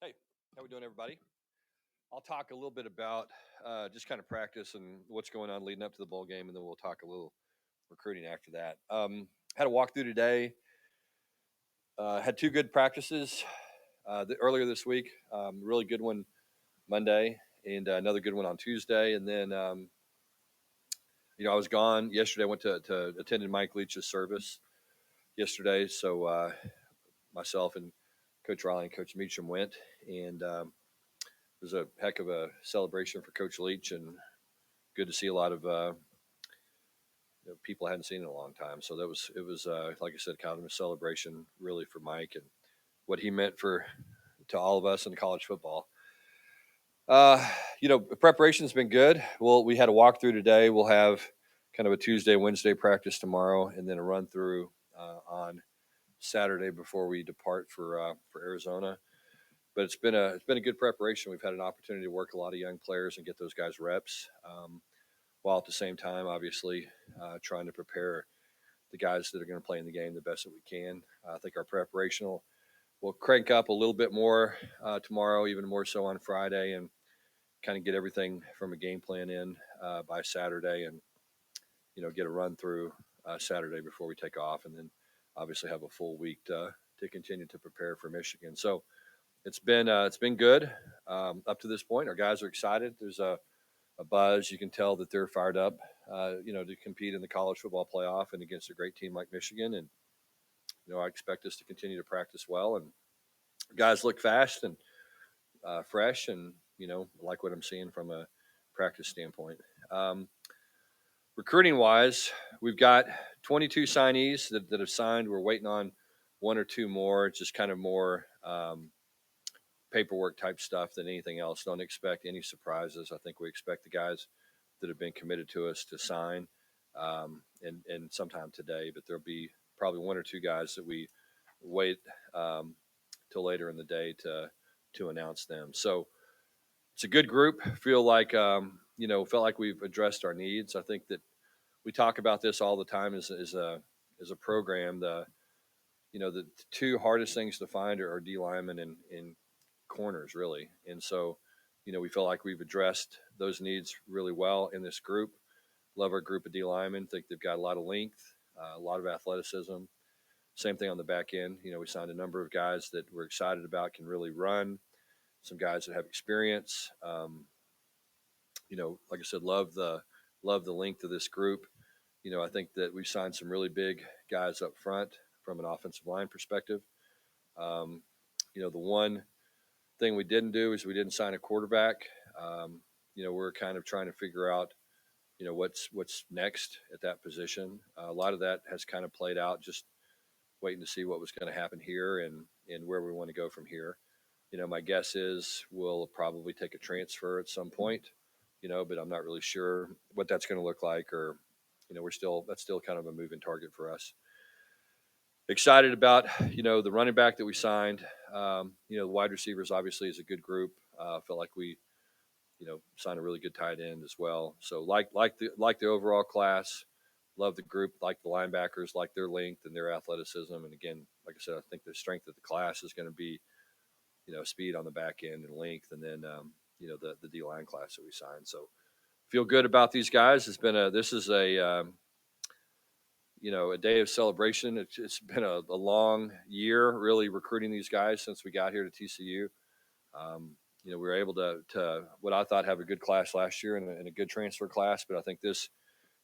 Hey, how we doing, everybody? I'll talk a little bit about just kind of practice and what's going on leading up to the bowl game, and then we'll talk a little recruiting after that. Had a walkthrough today. Had two good practices earlier this week. Really good one Monday, and another good one on Tuesday. And then, I was gone yesterday. I went to attended Mike Leach's service yesterday, so myself and Coach Riley and Coach Meacham went, and it was a heck of a celebration for Coach Leach, and good to see a lot of people I hadn't seen in a long time. So it was like I said, kind of a celebration really for Mike and what he meant to all of us in college football. Preparation's been good. Well, we had a walkthrough today. We'll have kind of a Tuesday, Wednesday practice tomorrow, and then a run through on Saturday before we depart for Arizona. But it's been a good preparation. We've had an opportunity to work a lot of young players and get those guys reps. While at the same time, obviously, trying to prepare the guys that are going to play in the game the best that we can. I think our preparation will crank up a little bit more tomorrow, even more so on Friday, and kind of get everything from a game plan in by Saturday, and get a run through Saturday before we take off, and then obviously have a full week to continue to prepare for Michigan. So it's been good up to this point. Our guys are excited. There's a buzz. You can tell that they're fired up, to compete in the college football playoff and against a great team like Michigan. And I expect us to continue to practice well. And guys look fast and fresh, and like what I'm seeing from a practice standpoint. Um, Recruiting wise, we've got 22 signees that have signed. We're waiting on one or two more. It's just kind of more paperwork type stuff than anything else. Don't expect any surprises. I think we expect the guys that have been committed to us to sign, and sometime today. But there'll be probably one or two guys that we wait till later in the day to announce them. So it's a good group. Felt like we've addressed our needs. I think that we talk about this all the time as a program. The two hardest things to find are D linemen and corners, really. And so, we feel like we've addressed those needs really well in this group. Love our group of D linemen. Think they've got a lot of length, a lot of athleticism. Same thing on the back end. We signed a number of guys that we're excited about, can really run. Some guys that have experience. Like I said, love the length of this group. I think that we've signed some really big guys up front from an offensive line perspective. Um, the one thing we didn't do is we didn't sign a quarterback. We're kind of trying to figure out, what's next at that position. A lot of that has kind of played out, just waiting to see what was going to happen here and where we want to go from here. My guess is we'll probably take a transfer at some point, but I'm not really sure what that's going to look like, or, that's still kind of a moving target for us. Excited about, the running back that we signed. The wide receivers obviously is a good group. Felt like we, signed a really good tight end as well. So like the overall class, love the group, like the linebackers, like their length and their athleticism. And again, like I said, I think the strength of the class is going to be, speed on the back end and length, and then the D line class that we signed. So feel good about these guys. This is a day of celebration. It's been a long year, really recruiting these guys since we got here to TCU. We were able to what I thought have a good class last year and a good transfer class, but I think this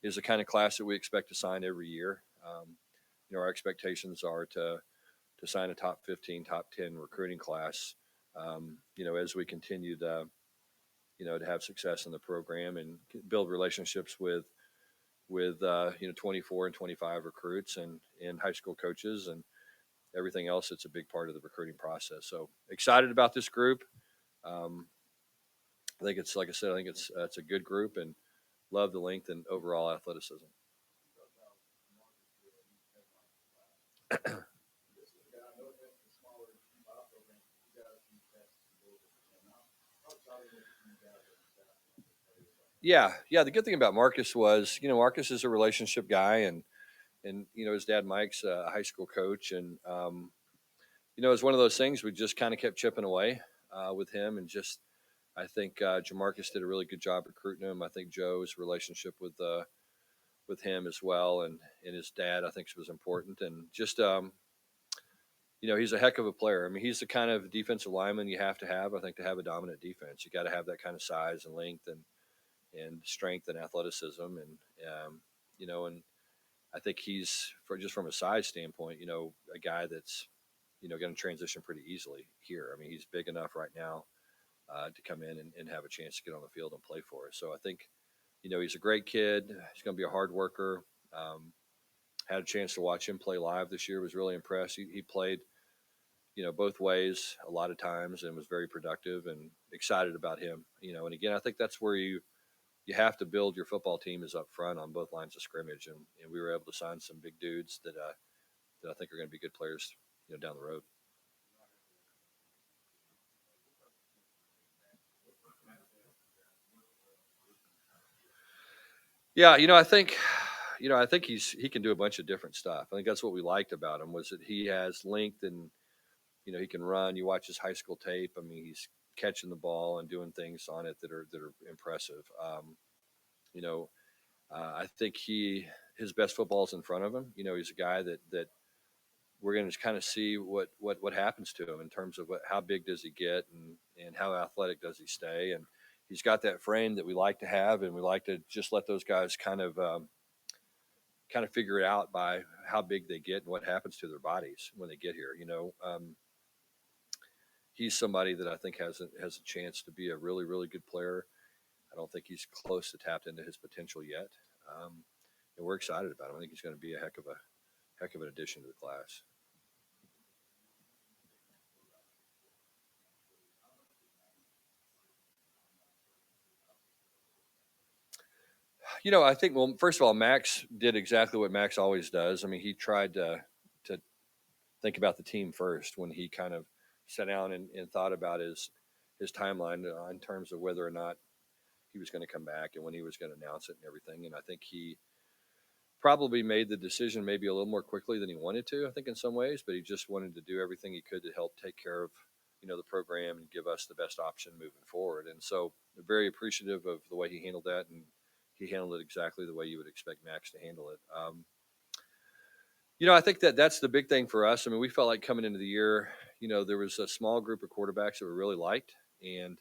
is the kind of class that we expect to sign every year. Our expectations are to sign a top 15, top 10 recruiting class. As we continue to have success in the program and build relationships with 24 and 25 recruits and high school coaches and everything else. It's a big part of the recruiting process. So excited about this group. I think it's, like I said, it's a good group, and love the length and overall athleticism. Yeah. The good thing about Marcus was, Marcus is a relationship guy, and his dad Mike's a high school coach, and it's one of those things we just kind of kept chipping away. with him, and just I think Jamarcus did a really good job recruiting him. I think Joe's relationship with him as well, and his dad, I think, was important, and just he's a heck of a player. I mean, he's the kind of defensive lineman you have to have, I think, to have a dominant defense. You got to have that kind of size and length and strength and athleticism, and I think he's from a size standpoint, a guy that's going to transition pretty easily here. I mean, he's big enough right now to come in and have a chance to get on the field and play for us. So I think, he's a great kid. He's going to be a hard worker. Had a chance to watch him play live this year. Was really impressed. He played, both ways a lot of times and was very productive, and excited about him. And again, I think that's where you have to build your football team is up front on both lines of scrimmage, and we were able to sign some big dudes that I think are going to be good players, down the road. Yeah, I think he can do a bunch of different stuff. I think that's what we liked about him was that he has length and he can run. You watch his high school tape. I mean, he's catching the ball and doing things on it that are impressive. You know, I think his best football is in front of him. He's a guy that we're going to kind of see what happens to him in terms of how big does he get and how athletic does he stay. And he's got that frame that we like to have, and we like to just let those guys kind of figure it out by how big they get and what happens to their bodies when they get here. He's somebody that I think has a chance to be a really really good player. I don't think he's close to tapped into his potential yet, and we're excited about him. I think he's going to be a heck of an addition to the class. I think, well, first of all, Max did exactly what Max always does. I mean, he tried to think about the team first when he kind of sat down and thought about his timeline in terms of whether or not he was going to come back and when he was going to announce it and everything. And I think he probably made the decision maybe a little more quickly than he wanted to, I think, in some ways, but he just wanted to do everything he could to help take care of, the program and give us the best option moving forward. And so very appreciative of the way he handled that. And he handled it exactly the way you would expect Max to handle it. I think that's the big thing for us. I mean, we felt like coming into the year, there was a small group of quarterbacks that we really liked. And,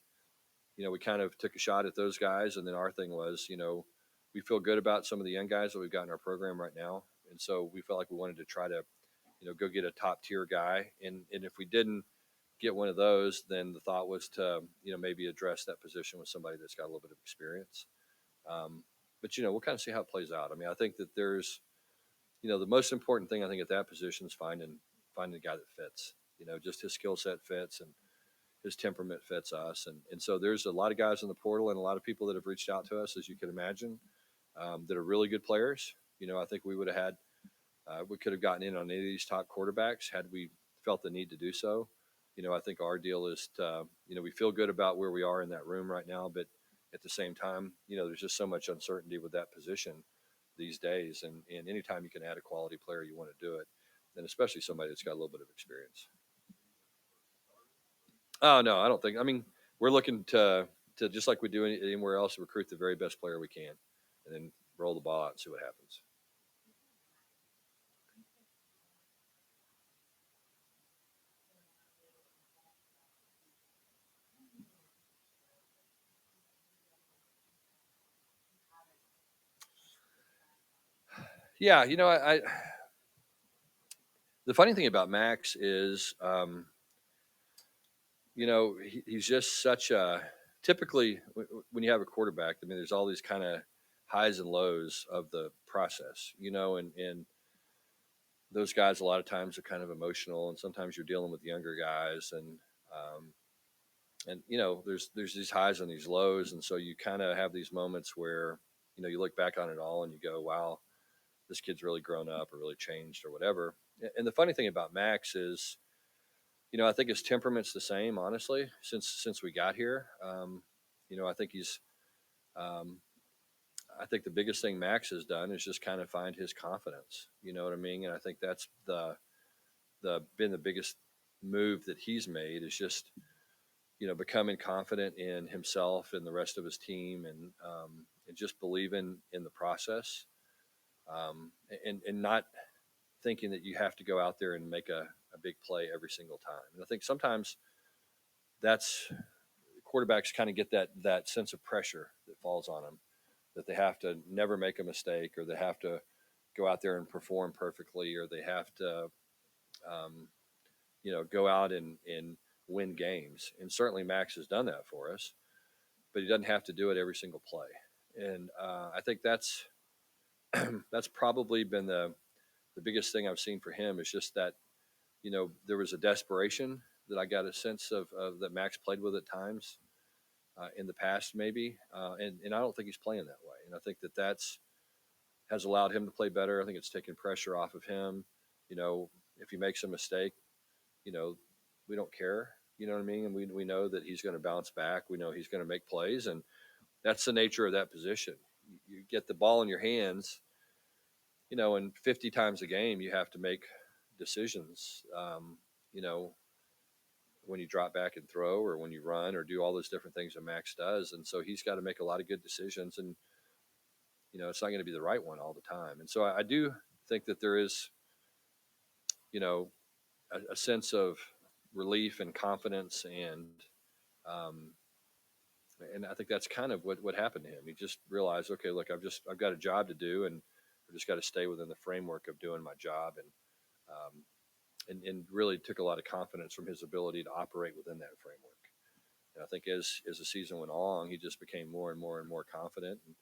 we kind of took a shot at those guys. And then our thing was, we feel good about some of the young guys that we've got in our program right now. And so we felt like we wanted to try to, go get a top tier guy. And if we didn't get one of those, then the thought was to, maybe address that position with somebody that's got a little bit of experience. But, we'll kind of see how it plays out. I mean, I think that there's, the most important thing I think at that position is finding a guy that fits. Just his skill set fits and his temperament fits us. And so there's a lot of guys in the portal and a lot of people that have reached out to us, as you can imagine, that are really good players. I think we could have gotten in on any of these top quarterbacks had we felt the need to do so. I think our deal is to, we feel good about where we are in that room right now, but at the same time, there's just so much uncertainty with that position these days. And anytime you can add a quality player, you want to do it. And especially somebody that's got a little bit of experience. Oh, no, I don't think. I mean, we're looking to just like we do anywhere else, recruit the very best player we can, and then roll the ball out and see what happens. Yeah, the funny thing about Max is, he's just such a typically when you have a quarterback. I mean, there's all these kind of highs and lows of the process, and those guys a lot of times are kind of emotional, and sometimes you're dealing with younger guys, um, and there's these highs and these lows, and so you kind of have these moments where you look back on it all and you go, wow, this kid's really grown up or really changed or whatever. And the funny thing about Max is, I think his temperament's the same, honestly, since we got here. I think um, I think the biggest thing Max has done is just kind of find his confidence. You know what I mean? And I think that's the biggest move that he's made is just becoming confident in himself and the rest of his team, and just believing in the process, and not thinking that you have to go out there and make a big play every single time. And I think sometimes that's quarterbacks kind of get that sense of pressure that falls on them, that they have to never make a mistake, or they have to go out there and perform perfectly, or they have to um, go out and win games. And certainly Max has done that for us, but he doesn't have to do it every single play. And I think that's that's probably been the biggest thing I've seen for him, is just that there was a desperation that I got a sense of that Max played with at times in the past, maybe, and I don't think he's playing that way. And I think that's has allowed him to play better. I think it's taken pressure off of him. You know, if he makes a mistake, you know, we don't care. You know what I mean? And we know that he's going to bounce back. We know he's going to make plays, and that's the nature of that position. You get the ball in your hands, and 50 times a game you have to make decisions. You know, when you drop back and throw, or when you run, or do all those different things that Max does, and so he's got to make a lot of good decisions, and it's not going to be the right one all the time. And so I do think that there is, you know, a sense of relief and confidence, um, and I think that's kind of what happened to him. He just realized, okay, look, I've got a job to do, and I've just got to stay within the framework of doing my job, and really took a lot of confidence from his ability to operate within that framework. And I think as the season went along, he just became more and more and more confident. And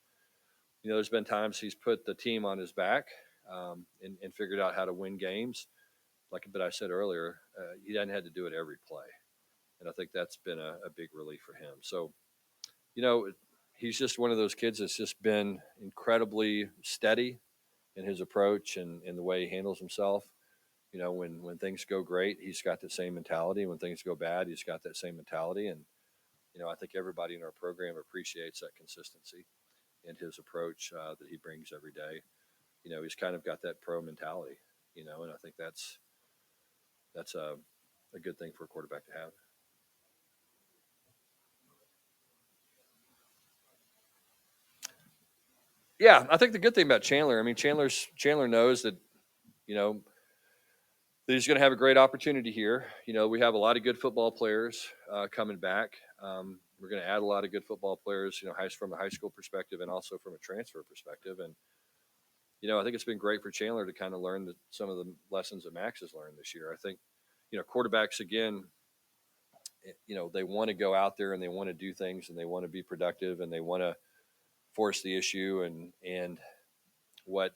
there's been times he's put the team on his back, and figured out how to win games. But I said earlier, he hadn't had to do it every play, and I think that's been a big relief for him. So you know, he's just one of those kids that's just been incredibly steady in his approach and in the way he handles himself. When things go great, he's got the same mentality. When things go bad, he's got that same mentality. And I think everybody in our program appreciates that consistency in his approach that he brings every day. He's kind of got that pro mentality. And I think that's a good thing for a quarterback to have. Yeah, I think the good thing about Chandler, I mean, Chandler knows that you know that he's going to have a great opportunity here. We have a lot of good football players coming back. We're going to add a lot of good football players, from a high school perspective and also from a transfer perspective. And I think it's been great for Chandler to kind of learn some of the lessons that Max has learned this year. I think quarterbacks, again, they want to go out there and they want to do things and they want to be productive and they want to force the issue. And what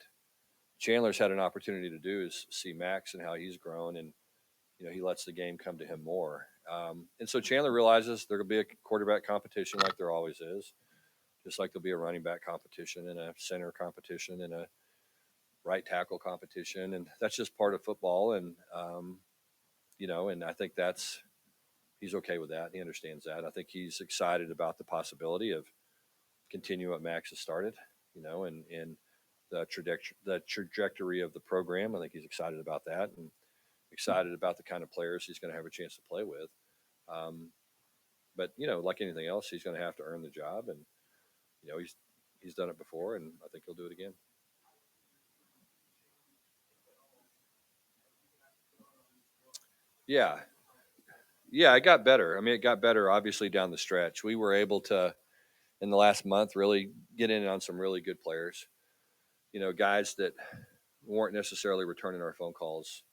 Chandler's had an opportunity to do is see Max and how he's grown, and he lets the game come to him more. And so Chandler realizes there will be a quarterback competition like there always is, just like there'll be a running back competition and a center competition and a right tackle competition, and that's just part of football. And and I think he's okay with that. He understands that. I think he's excited about the possibility of continue what Max has started. And the trajectory of the program. I think he's excited about that, and excited about the kind of players he's going to have a chance to play with. Um, but like anything else, he's going to have to earn the job, and he's done it before, and I think he'll do it again. Yeah, yeah, it got better. I mean, it got better obviously down the stretch. We were able to, in the last month, really get in on some really good players. Guys that weren't necessarily returning our phone calls.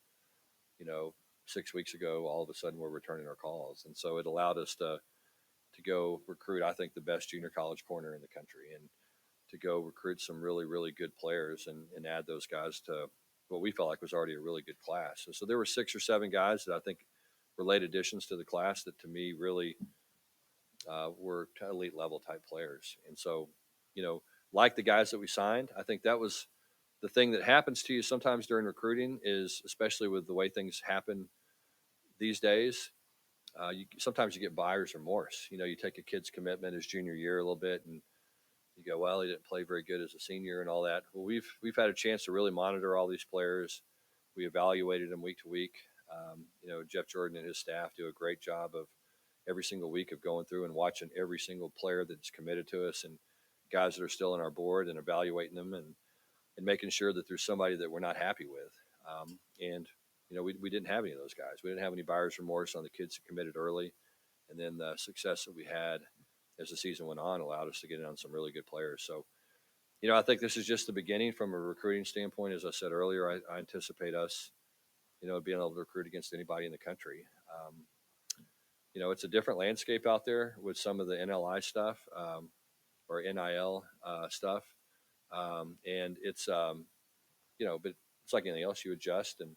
You know, 6 weeks ago, all of a sudden we're returning our calls, and so it allowed us to go recruit, I think, the best junior college corner in the country, and to go recruit some really, really good players, and add those guys to what we felt like was already a really good class. So there were 6 or 7 guys that I think were late additions to the class that to me really were kind of elite level type players. And so, like the guys that we signed, I think that was the thing that happens to you sometimes during recruiting, is especially with the way things happen these days. Sometimes you get buyer's remorse. You take a kid's commitment his junior year a little bit, and you go, well, he didn't play very good as a senior and all that. Well, we've had a chance to really monitor all these players. We evaluated them week to week. Jeff Jordan and his staff do a great job of every single week of going through and watching every single player that's committed to us and guys that are still on our board and evaluating them and making sure that there's somebody that we're not happy with. And we didn't have any of those guys. We didn't have any buyer's remorse on the kids that committed early, and then the success that we had as the season went on allowed us to get in on some really good players. So, I think this is just the beginning from a recruiting standpoint. As I said earlier, I anticipate us, being able to recruit against anybody in the country. It's a different landscape out there with some of the NLI stuff, or NIL stuff, and but it's like anything else. You adjust and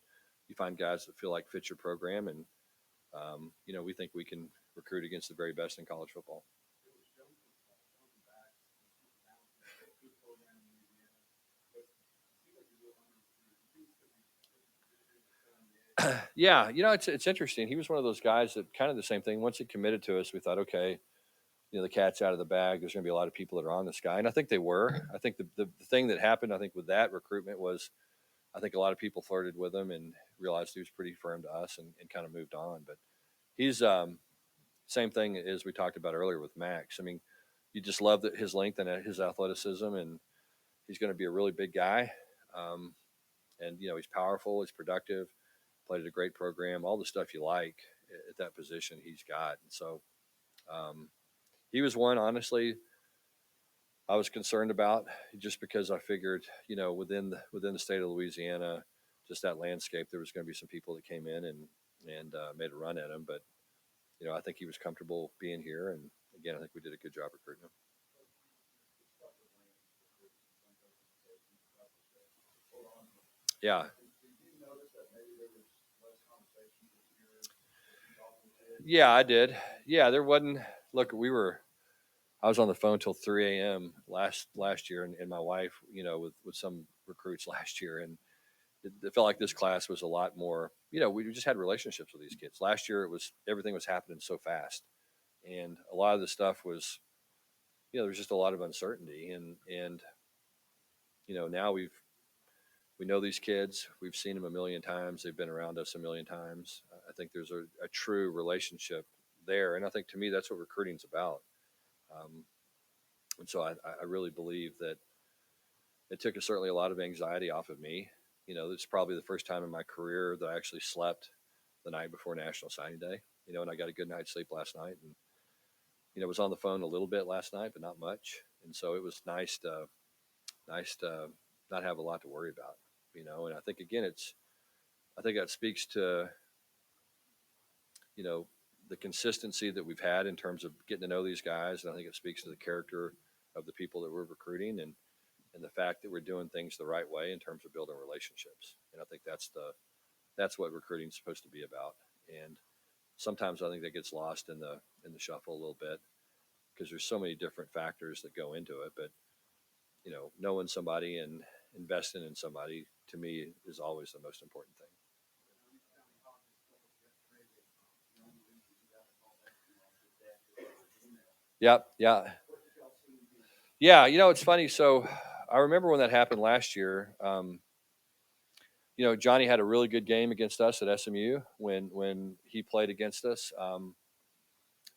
you find guys that feel like fit your program, and we think we can recruit against the very best in college football. Yeah, it's interesting. He was one of those guys that kind of the same thing. Once he committed to us, we thought, okay, the cat's out of the bag. There's going to be a lot of people that are on this guy, and I think they were. I think the thing that happened, I think, with that recruitment was, I think a lot of people flirted with him and realized he was pretty firm to us and kind of moved on. But he's same thing as we talked about earlier with Max. I mean, you just love his length and his athleticism, and he's going to be a really big guy. Um, and he's powerful, he's productive, played at a great program, all the stuff you like at that position he's got. And so um, he was one, honestly, I was concerned about, just because I figured, within the state of Louisiana, just that landscape, there was going to be some people that came in and made a run at him. But I think he was comfortable being here, and again, I think we did a good job recruiting him. Yeah, yeah, I did. Yeah, there wasn't. Look, I was on the phone till 3 a.m. last year, and my wife, with some recruits last year, and it felt like this class was a lot more. We just had relationships with these kids. Last year, it was everything was happening so fast, and a lot of the stuff was, there was just a lot of uncertainty, and now we know these kids. We've seen them a million times. They've been around us a million times. I think there's a true relationship there, and I think to me that's what recruiting's about. Um, and so I really believe that it took certainly a lot of anxiety off of me. It's probably the first time in my career that I actually slept the night before National Signing Day. And I got a good night's sleep last night, and was on the phone a little bit last night, but not much. And so it was nice to not have a lot to worry about. And I think again, I think that speaks to you know the consistency that we've had in terms of getting to know these guys, and I think it speaks to the character of the people that we're recruiting, and the fact that we're doing things the right way in terms of building relationships. And I think that's what recruiting is supposed to be about. And sometimes I think that gets lost in the shuffle a little bit, because there's so many different factors that go into it. But knowing somebody and investing in somebody, to me, is always the most important thing. Yep. Yeah. Yeah. It's funny. So I remember when that happened last year. Johnny had a really good game against us at SMU when he played against us.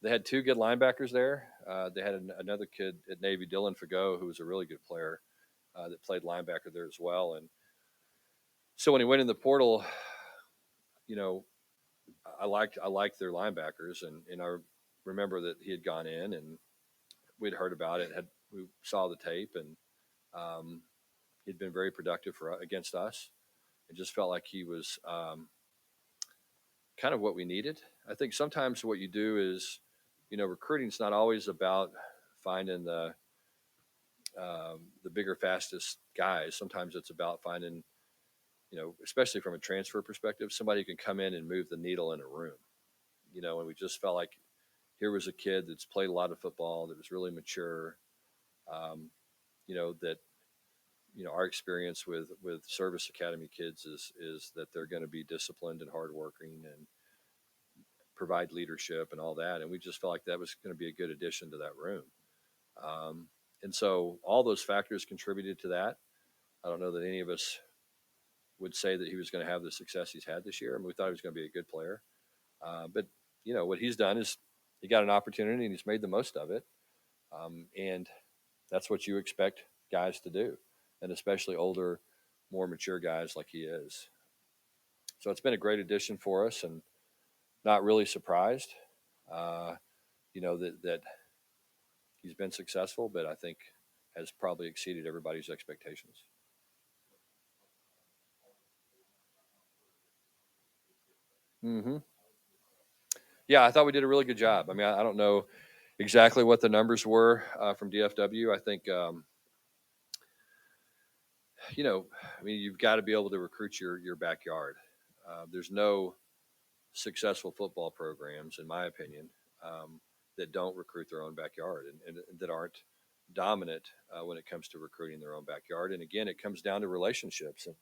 They had two good linebackers there. They had another kid at Navy, Dylan Fago, who was a really good player, that played linebacker there as well. And so when he went in the portal, you know, I liked their linebackers, and I remember that he had gone in and we'd heard about it. We saw the tape, and um, he'd been very productive against us. It just felt like he was kind of what we needed. I think sometimes what you do is, recruiting's not always about finding the bigger, fastest guys. Sometimes it's about finding, especially from a transfer perspective, somebody who can come in and move the needle in a room. And we just felt like here was a kid that's played a lot of football, that was really mature. Um, that our experience with service academy kids is that they're going to be disciplined and hardworking and provide leadership and all that. And we just felt like that was going to be a good addition to that room. Um, and so all those factors contributed to that. I don't know that any of us would say that he was going to have the success he's had this year. I mean, we thought he was going to be a good player. But what he's done is he got an opportunity and he's made the most of it. And that's what you expect guys to do, and especially older, more mature guys like he is. So it's been a great addition for us, and not really surprised, uh, that he's been successful, but I think has probably exceeded everybody's expectations. hmm Yeah, I thought we did a really good job. I mean, I don't know exactly what the numbers were from DFW. I think, you know, I mean, you've got to be able to recruit your backyard. There's no successful football programs, in my opinion, that don't recruit their own backyard and that aren't dominant when it comes to recruiting their own backyard. And again, it comes down to relationships. And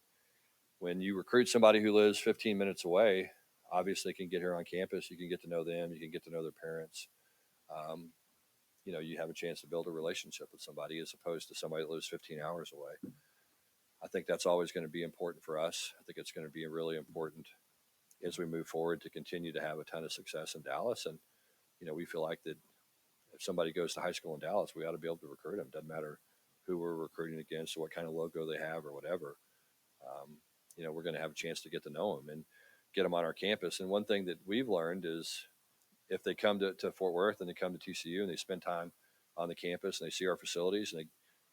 when you recruit somebody who lives 15 minutes away, obviously can get here on campus. You can get to know them. You can get to know their parents. Um, you have a chance to build a relationship with somebody as opposed to somebody that lives 15 hours away. I think that's always going to be important for us. I think it's going to be really important as we move forward to continue to have a ton of success in Dallas. And, we feel like that if somebody goes to high school in Dallas, we ought to be able to recruit them. Doesn't matter who we're recruiting against or what kind of logo they have or whatever. Um, we're going to have a chance to get to know them and get them on our campus. And one thing that we've learned is if they come to Fort Worth and they come to TCU and they spend time on the campus and they see our facilities and they,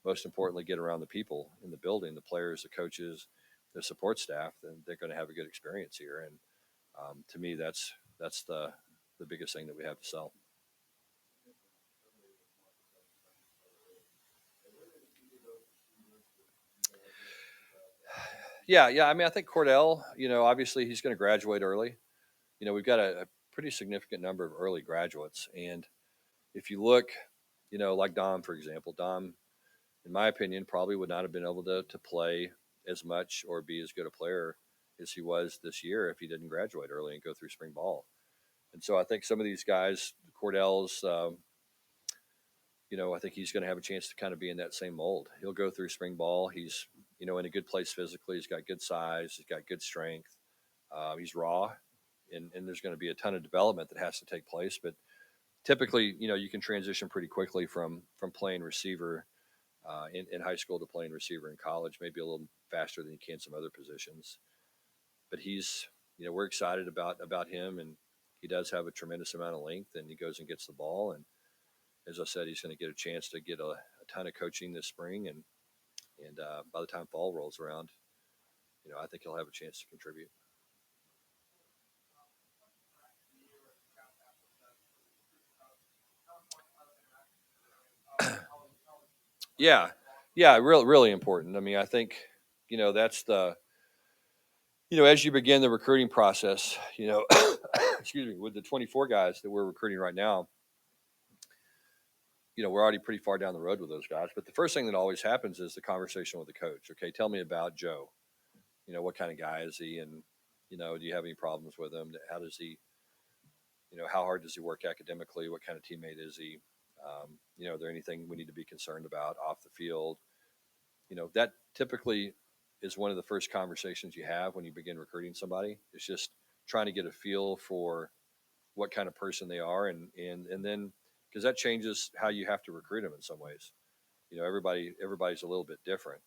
most importantly, get around the people in the building, the players, the coaches, the support staff, then they're going to have a good experience here. And to me, that's the biggest thing that we have to sell. Yeah, yeah. I mean, I think Cordell. Obviously he's going to graduate early. We've got a pretty significant number of early graduates, and if you look, like Dom, for example, Dom, in my opinion, probably would not have been able to play as much or be as good a player as he was this year if he didn't graduate early and go through spring ball. And so I think some of these guys, Cordell's, I think he's going to have a chance to kind of be in that same mold. He'll go through spring ball. He's, in a good place physically. He's got good size. He's got good strength. He's raw, and there's going to be a ton of development that has to take place. But typically, you can transition pretty quickly from playing receiver in high school to playing receiver in college, maybe a little faster than you can some other positions. But he's, we're excited about him, and he does have a tremendous amount of length, and he goes and gets the ball. And as I said, he's going to get a chance to get a ton of coaching this spring, and by the time fall rolls around, I think he'll have a chance to contribute. Yeah, yeah, really important. I mean, I think that's as you begin the recruiting process, excuse me, with the 24 guys that we're recruiting right now, we're already pretty far down the road with those guys. But the first thing that always happens is the conversation with the coach. Okay, tell me about Joe. What kind of guy is he, and do you have any problems with him? How does he, how hard does he work academically? What kind of teammate is he? Are there anything we need to be concerned about off the field? That typically is one of the first conversations you have when you begin recruiting somebody. It's just trying to get a feel for what kind of person they are, and then because that changes how you have to recruit them in some ways. Everybody's a little bit different.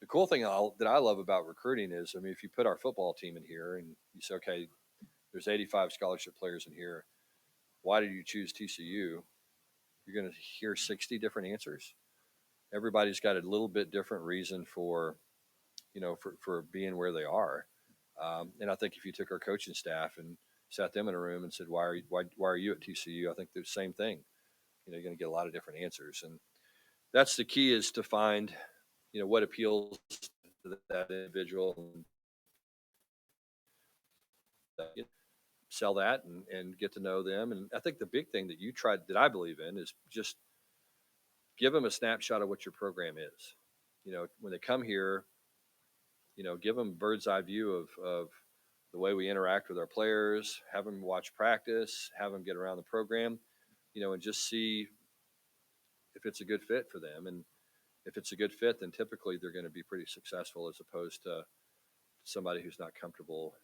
The cool thing that I love about recruiting is, I mean, if you put our football team in here and you say, okay, there's 85 scholarship players in here. Why did you choose TCU? You're going to hear 60 different answers. Everybody's got a little bit different reason for being where they are. And I think if you took our coaching staff and sat them in a room and said, why are you at TCU? I think the same thing. You're going to get a lot of different answers. And that's the key, is to find, what appeals to that individual, and sell that and get to know them. And I think the big thing that I believe in is just give them a snapshot of what your program is. When they come here, give them a bird's eye view of the way we interact with our players, have them watch practice, have them get around the program, and just see if it's a good fit for them. And if it's a good fit, then typically they're going to be pretty successful, as opposed to somebody who's not comfortable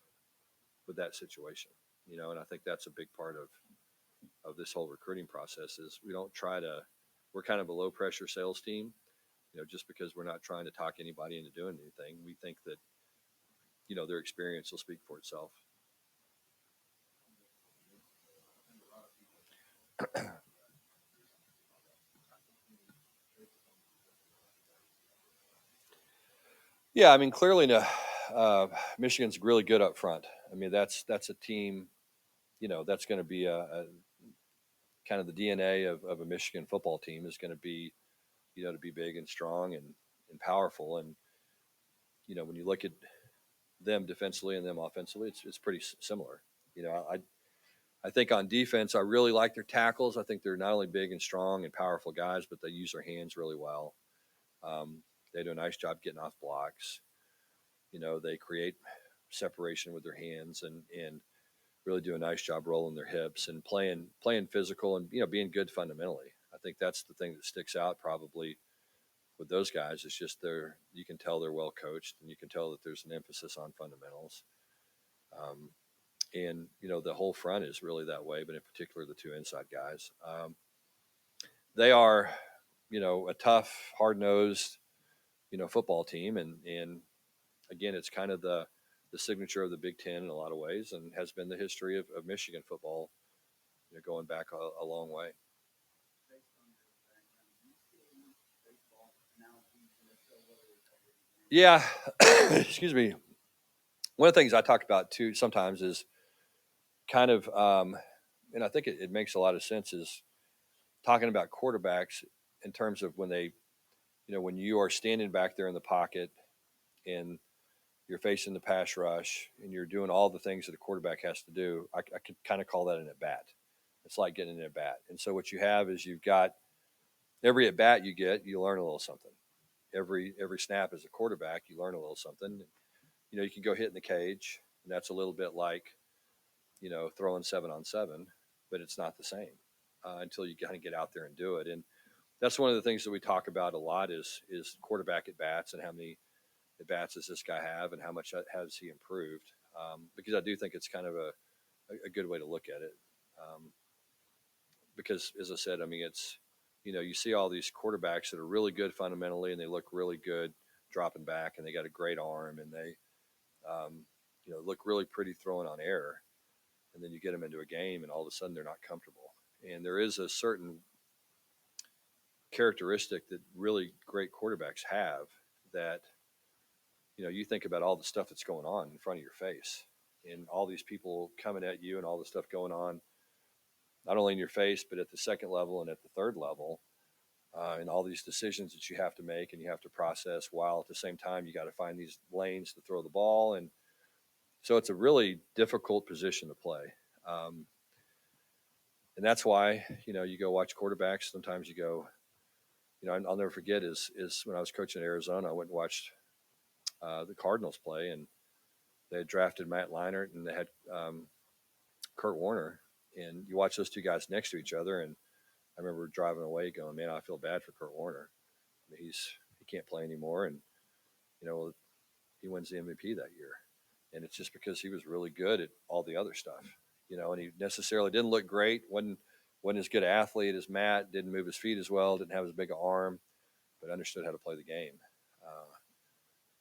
with that situation. And I think that's a big part of of this whole recruiting process is we don't try to. We're kind of a low pressure sales team, just because we're not trying to talk anybody into doing anything. We think that their experience will speak for itself. Yeah, I mean, clearly, Michigan's really good up front. I mean, that's a team, that's going to be a kind of the DNA of a Michigan football team is going to be, to be big and strong and powerful. And when you look at them defensively and them offensively, it's pretty similar. I think on defense, I really like their tackles. I think they're not only big and strong and powerful guys, but they use their hands really well. Um, they do a nice job getting off blocks. They create separation with their hands and really do a nice job rolling their hips and playing physical and being good fundamentally. I think that's the thing that sticks out probably with those guys. It's just you can tell they're well coached and you can tell that there's an emphasis on fundamentals. Um, and the whole front is really that way, but in particular the two inside guys. They are, a tough, hard nosed, football team, and again, it's kind of the signature of the Big Ten in a lot of ways, and has been the history of Michigan football, going back a long way. Yeah, excuse me. One of the things I talk about too sometimes is kind of, and I think it makes a lot of sense, is talking about quarterbacks in terms of when when you are standing back there in the pocket and you're facing the pass rush and you're doing all the things that a quarterback has to do. I could kind of call that an at bat. It's like getting an at bat. And so what you have is you've got every at bat you get, you learn a little something. Every snap as a quarterback, you learn a little something. You can go hit in the cage, and that's a little bit like throwing 7-on-7, but it's not the same until you kind of get out there and do it. And that's one of the things that we talk about a lot is quarterback at bats and how many at bats does this guy have and how much has he improved. Because I do think it's kind of a good way to look at it. Because as I said, I mean, it's, you see all these quarterbacks that are really good fundamentally and they look really good dropping back and they got a great arm and they, look really pretty throwing on air. And then you get them into a game and all of a sudden they're not comfortable. And there is a certain characteristic that really great quarterbacks have that, you think about all the stuff that's going on in front of your face and all these people coming at you and all the stuff going on, not only in your face, but at the second level and at the third level, and all these decisions that you have to make and you have to process while at the same time you got to find these lanes to throw the ball. And so it's a really difficult position to play. Um, and that's why, you go watch quarterbacks. Sometimes you go, I'll never forget is when I was coaching at Arizona, I went and watched the Cardinals play, and they had drafted Matt Leinart and they had Kurt Warner, and you watch those two guys next to each other. And I remember driving away going, man, I feel bad for Kurt Warner. I mean, he can't play anymore, and you know he wins the MVP that year, and it's just because he was really good at all the other stuff, and he necessarily didn't look great, wasn't as good an athlete as Matt, didn't move his feet as well, didn't have as big an arm, but understood how to play the game.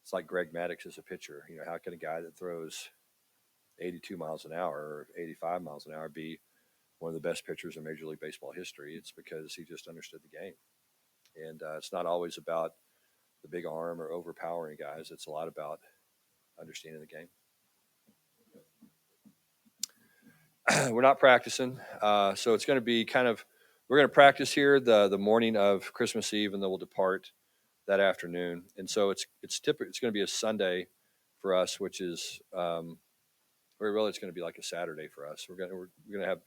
It's like Greg Maddux as a pitcher. How can a guy that throws 82 miles an hour or 85 miles an hour be one of the best pitchers in Major League Baseball history? It's because he just understood the game. And it's not always about the big arm or overpowering guys. It's a lot about understanding the game. We're not practicing, so it's going to be we're going to practice here the morning of Christmas Eve, and then we'll depart that afternoon. And so it's going to be a Sunday for us, which is or really it's going to be like a Saturday for us. We're going to have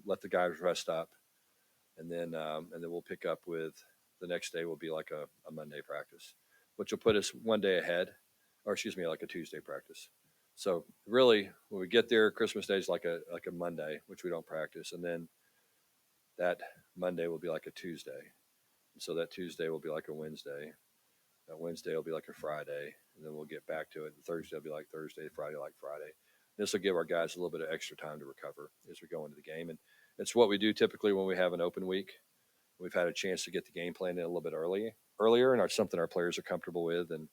let the guys rest up, and then we'll pick up with the next day will be like a Monday practice, which will put us one day ahead, or excuse me, like a Tuesday practice. So really, when we get there, Christmas Day is like a Monday, which we don't practice, and then that Monday will be like a Tuesday. And so that Tuesday will be like a Wednesday. That Wednesday will be like a Friday, and then we'll get back to it. And Thursday will be like Thursday, Friday like Friday. This will give our guys a little bit of extra time to recover as we go into the game. And It's what we do typically when we have an open week. We've had a chance to get the game plan in a little bit earlier, and it's something our players are comfortable with, and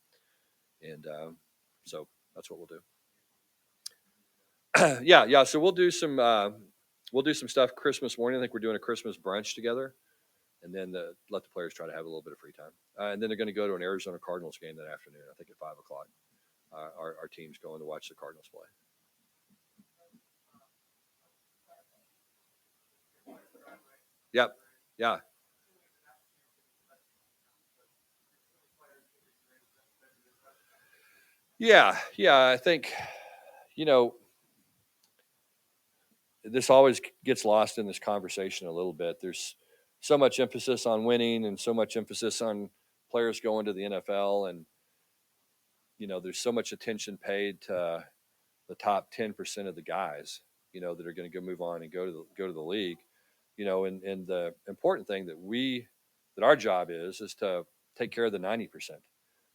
so that's what we'll do. Yeah. So we'll do some stuff Christmas morning. I think we're doing a Christmas brunch together, and then let the players try to have a little bit of free time. And then they're going to go to an Arizona Cardinals game that afternoon. I think at 5 o'clock. Our team's going to watch the Cardinals play. Yep. Yeah. Yeah. Yeah. I think you know this always gets lost in this conversation a little bit. There's so much emphasis on winning and so much emphasis on players going to the NFL, and there's so much attention paid to the top 10% of the guys, that are going to go move on and go to the league, and the important thing that our job is to take care of the 90%,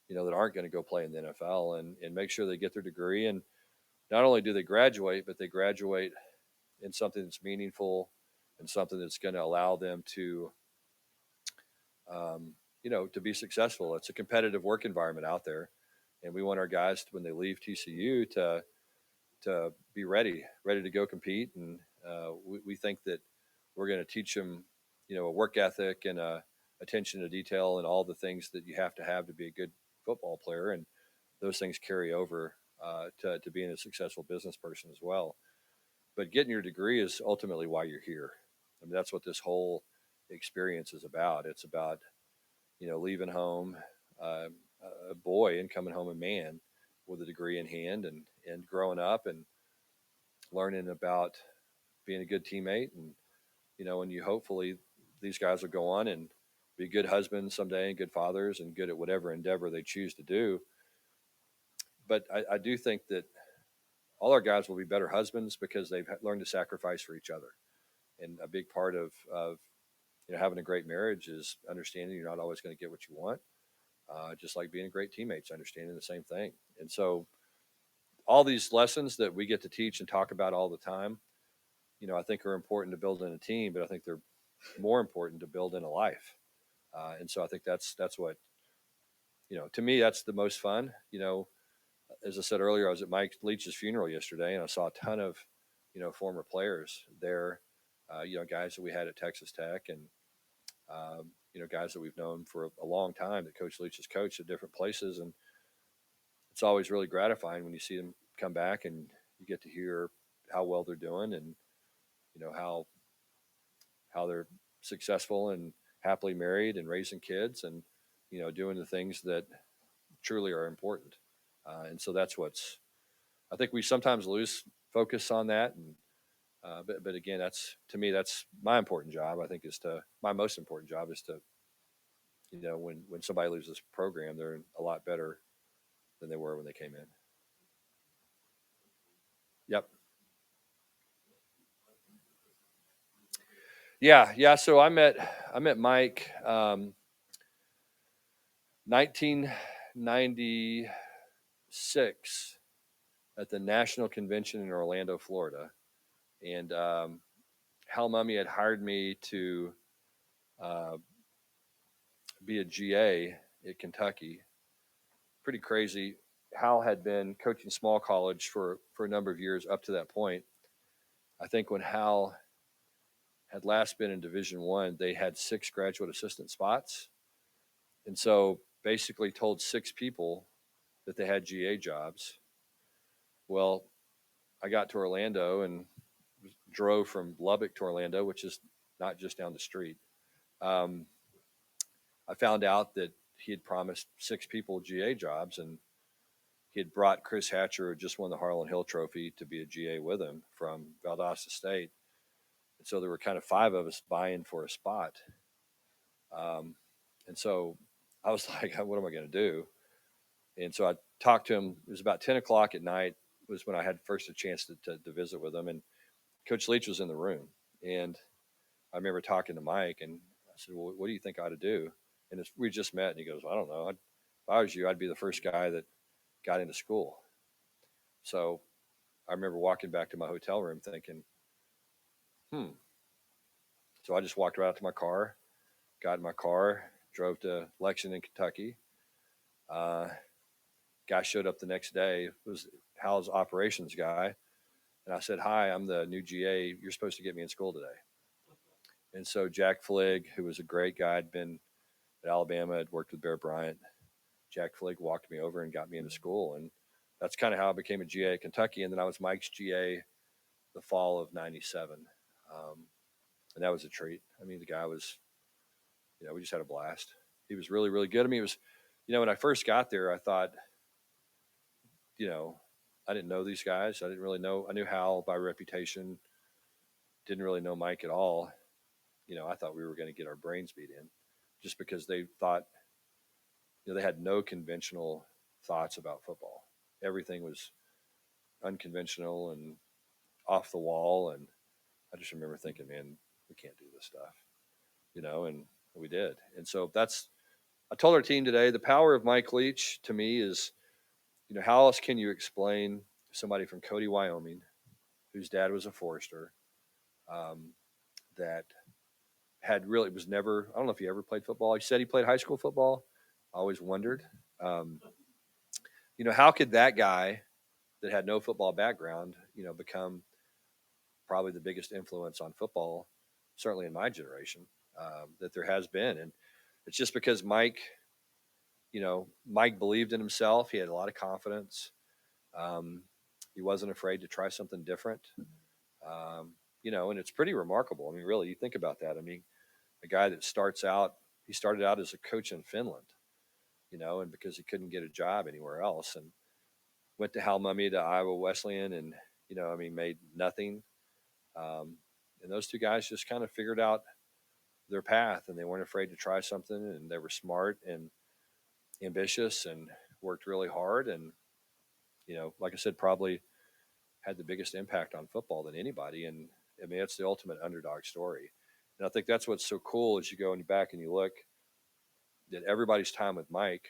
that aren't going to go play in the NFL, and make sure they get their degree. And not only do they graduate, but they graduate in something that's meaningful and something that's going to allow them to, to be successful. It's a competitive work environment out there, and we want our guys when they leave TCU to be ready to go compete. And we think that we're going to teach them, a work ethic and attention to detail and all the things that you have to be a good football player. And those things carry over to being a successful business person as well. But getting your degree is ultimately why you're here. I mean, that's what this whole experience is about. It's about, leaving home uh, a boy and coming home a man with a degree in hand, and growing up and learning about being a good teammate. And, and you hopefully these guys will go on and be good husbands someday and good fathers and good at whatever endeavor they choose to do. But I do think that all our guys will be better husbands because they've learned to sacrifice for each other. And a big part of having a great marriage is understanding you're not always going to get what you want. Just like being a great teammates, understanding the same thing. And so all these lessons that we get to teach and talk about all the time, I think are important to build in a team, but I think they're more important to build in a life. And so I think that's what, to me, that's the most fun. As I said earlier, I was at Mike Leach's funeral yesterday, and I saw a ton of, former players there, guys that we had at Texas Tech, and guys that we've known for a long time that Coach Leach has coached at different places. And it's always really gratifying when you see them come back and you get to hear how well they're doing, and how they're successful and happily married and raising kids, and doing the things that truly are important. And so that's what's I think we sometimes lose focus on that. And but again, that's to me that's my important job. I think is to my most important job is to when somebody leaves this program, they're a lot better than they were when they came in. Yep. Yeah. So I met Mike 1996 at the National Convention in Orlando, Florida, and Hal Mummy had hired me to uh, be a GA at Kentucky. Pretty crazy. Hal had been coaching small college for a number of years up to that point. I think when Hal had last been in Division One, they had 6 graduate assistant spots, and so basically told 6 people that they had GA jobs. Well, I got to Orlando and drove from Lubbock to Orlando, which is not just down the street. Um, I found out that he had promised 6 people GA jobs, and he had brought Chris Hatcher, who just won the Harlan Hill Trophy, to be a GA with him from Valdosta State. And so there were kind of 5 of us vying for a spot. Um, and so I was like, what am I going to do? And so I talked to him. It was about 10 o'clock at night was when I had first a chance to visit with him. And Coach Leach was in the room. And I remember talking to Mike, and I said, well, what do you think I ought to do? And we just met, and he goes, well, I don't know. If I was you, I'd be the first guy that got into school. So I remember walking back to my hotel room thinking, hmm, So I just walked right out to my car, got in my car, drove to Lexington, Kentucky. Uh, Guy showed up the next day. It was Hal's operations guy. And I said, "Hi, I'm the new GA. You're supposed to get me in school today." And so Jack Fligg, who was a great guy, had been at Alabama, had worked with Bear Bryant. Jack Fligg walked me over and got me into school. And that's kind of how I became a GA at Kentucky. And then I was Mike's GA the fall of '97. Um, and that was a treat. I mean, the guy was, we just had a blast. He was really, really good. I mean, it was, when I first got there, I thought, you know, I didn't know these guys. I didn't really know. I knew Hal by reputation, didn't really know Mike at all. I thought we were going to get our brains beat in just because they thought, they had no conventional thoughts about football. Everything was unconventional and off the wall. And I just remember thinking, man, we can't do this stuff, and we did. And so I told our team today, the power of Mike Leach to me is, how else can you explain somebody from Cody, Wyoming, whose dad was a forester, um, that had really was never, I don't know if he ever played football. He said he played high school football. I always wondered, um, how could that guy that had no football background, become probably the biggest influence on football, certainly in my generation, that there has been. And it's just because Mike believed in himself. He had a lot of confidence. Um, he wasn't afraid to try something different. And it's pretty remarkable. I mean, really, you think about that. I mean, a guy that he started out as a coach in Finland, and because he couldn't get a job anywhere else, and went to Hal Mummy to Iowa Wesleyan, and made nothing. Um, and those two guys just kind of figured out their path, and they weren't afraid to try something, and they were smart and ambitious and worked really hard, and like I said, probably had the biggest impact on football than anybody. And I mean, it's the ultimate underdog story. And I think that's what's so cool as you go in back and you look at everybody's time with Mike.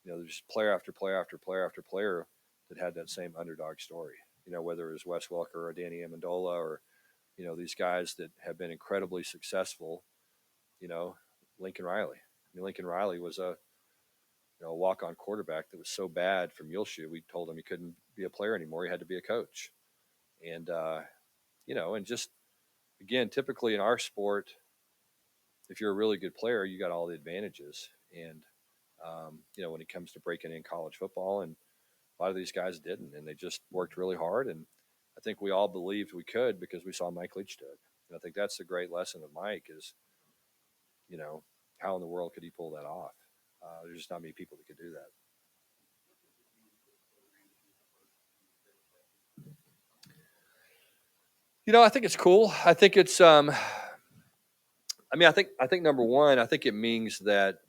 There's player after player after player after player that had that same underdog story. Whether it was Wes Welker or Danny Amendola or these guys that have been incredibly successful. You know, Lincoln Riley. I mean, Lincoln Riley was a walk-on quarterback that was so bad from Muleshoe. We told him he couldn't be a player anymore. He had to be a coach. And and just again, typically in our sport, if you're a really good player, you got all the advantages. And when it comes to breaking in college football, and a lot of these guys didn't, and they just worked really hard. And I think we all believed we could because we saw Mike Leach do it. And I think that's the great lesson of Mike is, how in the world could he pull that off? There's just not many people that could do that. I think it's cool. I think it's I think number one, I think it means that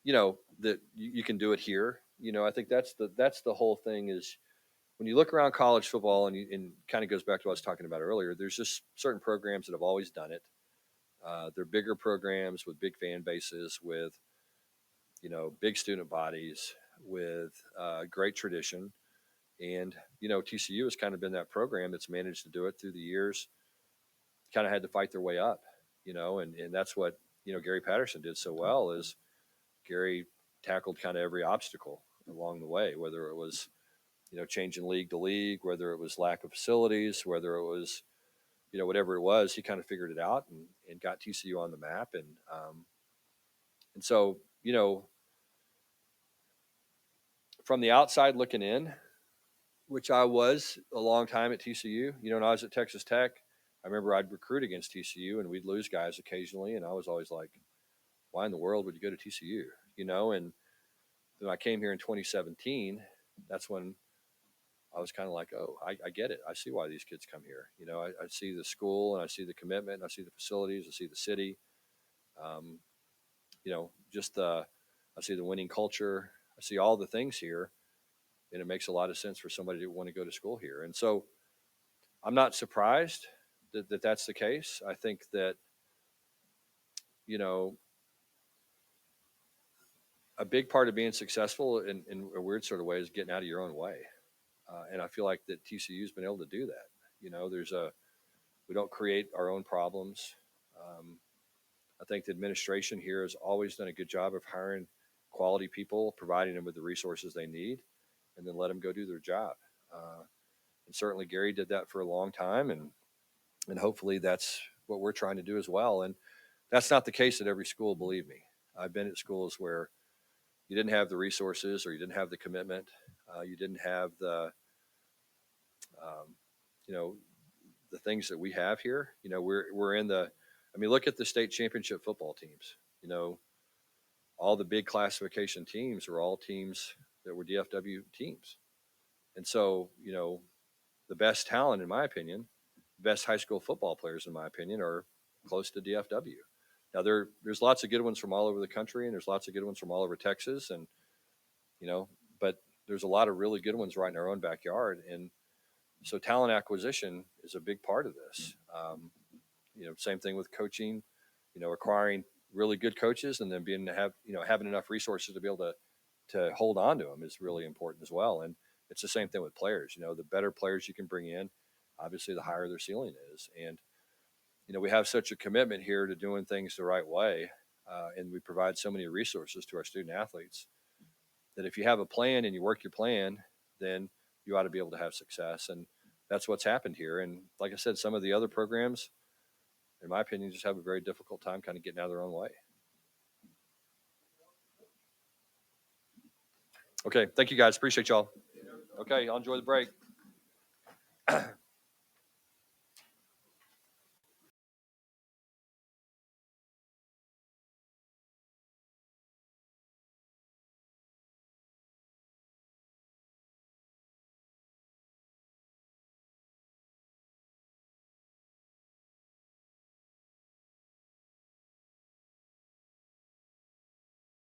that you can do it here. I think that's the whole thing is when you look around college football, and kind of goes back to what I was talking about earlier. There's just certain programs that have always done it. They're bigger programs with big fan bases, with big student bodies, with great tradition. And TCU has kind of been that program that's managed to do it through the years. Kind of had to fight their way up, and that's what Gary Patterson did so well. Is Gary tackled kind of every obstacle along the way, whether it was changing league to league, whether it was lack of facilities, whether it was whatever it was, he kind of figured it out and got TCU on the map. And so from the outside looking in, which I was a long time at TCU. When I was at Texas Tech, I remember I'd recruit against TCU and we'd lose guys occasionally, and I was always like, "Why in the world would you go to TCU?" And when I came here in 2017, that's when I was kind of like, "Oh, I get it. I see why these kids come here." I see the school and I see the commitment, and I see the facilities, I see the city. Um, just I see the winning culture. I see all the things here, and it makes a lot of sense for somebody to want to go to school here. And so I'm not surprised that that's the case. I think that, you know, a big part of being successful in a weird sort of way is getting out of your own way. And I feel like that TCU's been able to do that. We don't create our own problems. I think the administration here has always done a good job of hiring quality people, providing them with the resources they need, and then let them go do their job. And certainly Gary did that for a long time, and hopefully that's what we're trying to do as well. And that's not the case at every school, believe me. I've been at schools where you didn't have the resources, or you didn't have the commitment, you didn't have the, um, you know, the things that we have here. We're in the, I mean, look at the state championship football teams. All the big classification teams are all teams that were DFW teams. And so, the best talent, in my opinion, best high school football players, in my opinion, are close to DFW. Now there's lots of good ones from all over the country, and there's lots of good ones from all over Texas, and but there's a lot of really good ones right in our own backyard. And so talent acquisition is a big part of this. Same thing with coaching. Acquiring really good coaches, and then having enough resources to be able to hold on to them is really important as well. And it's the same thing with players. The better players you can bring in, obviously the higher their ceiling is. And we have such a commitment here to doing things the right way, and we provide so many resources to our student athletes that if you have a plan and you work your plan, then you ought to be able to have success. And that's what's happened here. And like I said, some of the other programs, in my opinion, just have a very difficult time kind of getting out of their own way. Okay. Thank you, guys. Appreciate y'all. Okay. I'll enjoy the break.